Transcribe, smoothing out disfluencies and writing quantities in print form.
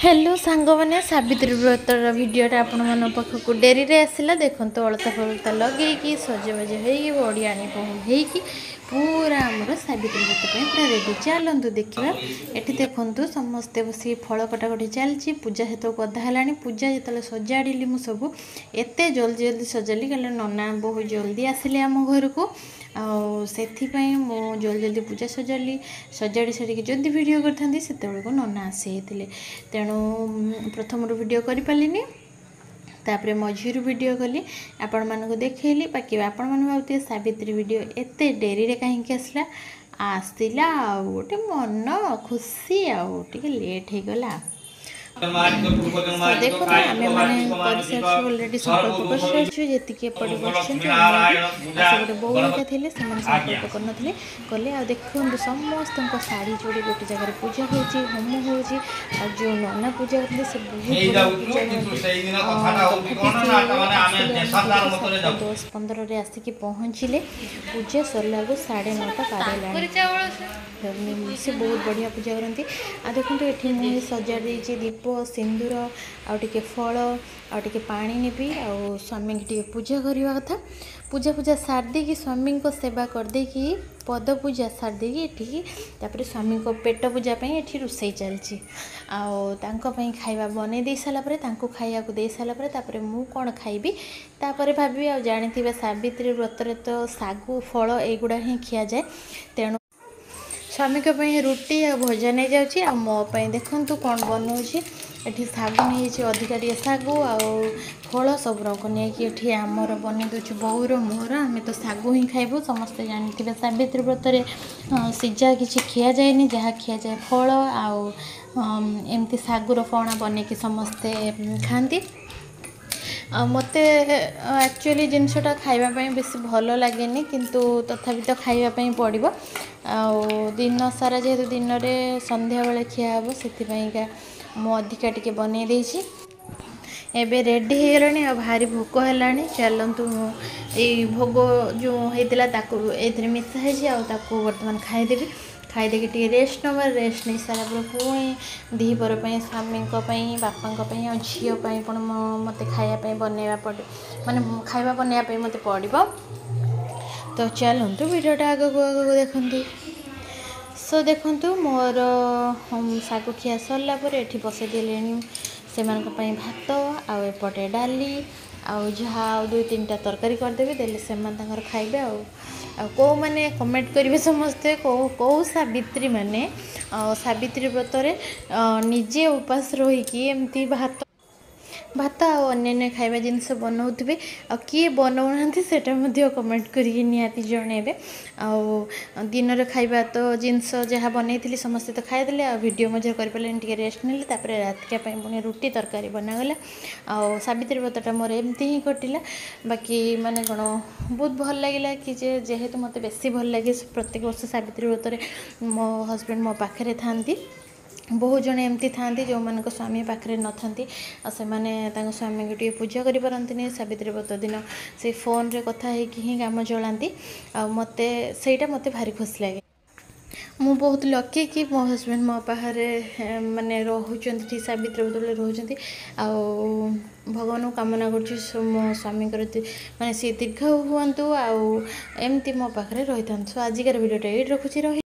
Hello सांग मैंने सावित्री व्रतर भिडटा आपण मन पाखक डेरी रे आसला देखते अलता फलता लगे सजबाज हो बड़ियाणी हो पूरा आमर सावित्री व्रत पूरा रेडी चलतु देखा ये देखु समस्ते बस फल कटाकटी चलती पूजा हेतु गधा है पूजा जो सजाड़ी मु सब एत जल्दी जल्दी सजाली कल नना बहुत जल्दी आसिले आम घर को से जल्दी जल्दी पूजा सजाली सजाड़ी सारिक जदि वीडियो करते से नना आसी तेणु प्रथम वीडियो कर पारिनी तापर मझीरू वीडियो कली आपण मानक देखली बाकी आपण मैंने भावते सावित्री वीडियो एत डेरी रे कहीं आसला आसला गोटे मन खुशी आगे लेट हो गला देखो आम मैंने अलरेडी संकल्प कर सारी जी एपटे गोटे बउका थे संकल्प करते कले देखु समस्त शाढ़ी जोड़ी गोटे जगह पूजा होम हो जो नना पूजा करते से बहुत 10-15 आसिक पहुँचले पूजा सरला 9:30 पार से बहुत बढ़िया पूजा करती आ देखो ये मुझे सजाड़ी दीप सिंदूर आटे फल आटे पानी नेबी आ स्वामी की पूजा करवा कथा पूजा पूजा सारदे कि स्वामी को सेवा करदे कि पद पूजा सारदे कि तापर स्वामी को पेट पूजा ये रोसई चलती आई खाଇବା बनै दे सारापर खाया दे सारापर तापर मु कौन खाइबी तापर भाभी आ जानी सावित्री व्रत तो सागु फल एगुड़ा ही खिया जाए तेणु स्वामी रुटी आ भजा नहीं जाऊँगी आ मोपाई देखु कौन बनाऊँगी ये सागु नहीं अधिका टे सागु आ फल सब रक नहीं आमर बन दूँ बोर मोर आम तो सागु ही खाइबू समस्ते जानते सावित्री व्रत सीजा किसी खिया जाए जहाँ खिया जाए फल आमती सागुर पणा बन समस्ते खाती मत एक्चुअली जिनसटा खावाई बेस भल लगे किंतु तथापि तो खावाई पड़ो दिन सारा जेहेतु दिन में संध्या बेले खिया हे से मु अधिका टे बन एबे रेडी हो गलानी भारी भोक है चलतु ये भोग जो होता ये मिसाई बर्तमान खाईदेवी खाईदे टे रेस्ट नवा रेस्ट नहीं सारा पुणी दीपर स्वामी बापा झीपाई मत खायापी बनवा पड़े माने खाଇବା बनवाई मत पड़ो तो चलतु वीडियोटा आगक आगक देखु सो देखु मोर सागु खिया सरला ये बसई देले से भात आपटे डाली जहाँ 2-3टा तरकारी करदेवी देले से खाइबे कौ मैंने कमेंट करेंगे समस्ते कौ सावित्री माने सावित्री व्रत निजे उपास रहीकि एमती भात भात अन्य खाଇବା जिनस बनाऊे किए बनाऊना से कमेंट करके निहाती जनइबे दिन में खाଇବା तो जिनस जहाँ बनई समस्ते तो खाईदे आ वीडियो मझे कर रेस्ट नेली रातिका पुणी रुटी तरकारी बनागला आ सावित्री व्रतटा मोर एमती ही कटिला बाकी माने कौन बहुत भल लगे कि जेहेतु मत बेसी भल लगे प्रत्येक वर्ष सावित्री व्रत मो हस्बैंड मो पाखे थांती बहुत जन एमती था जो मान स्वामी पाखे न था से स्वामी को पूजा करपारती सावित्री व्रत दिन से फोन रे कथा ही काम चलाती मत सेटा मत भारी खुशी लगे मु बहुत लकी कि मो हस्बैंड मो पाखे माने रोचंती ठीक सावित्री व्रत रोचंती भगवान को कामना कर मो स्वामी माने सी दीर्घ हुआ एमती मो पाखे रही था। सो आजिकार वीडियोटा ये रखुची रही।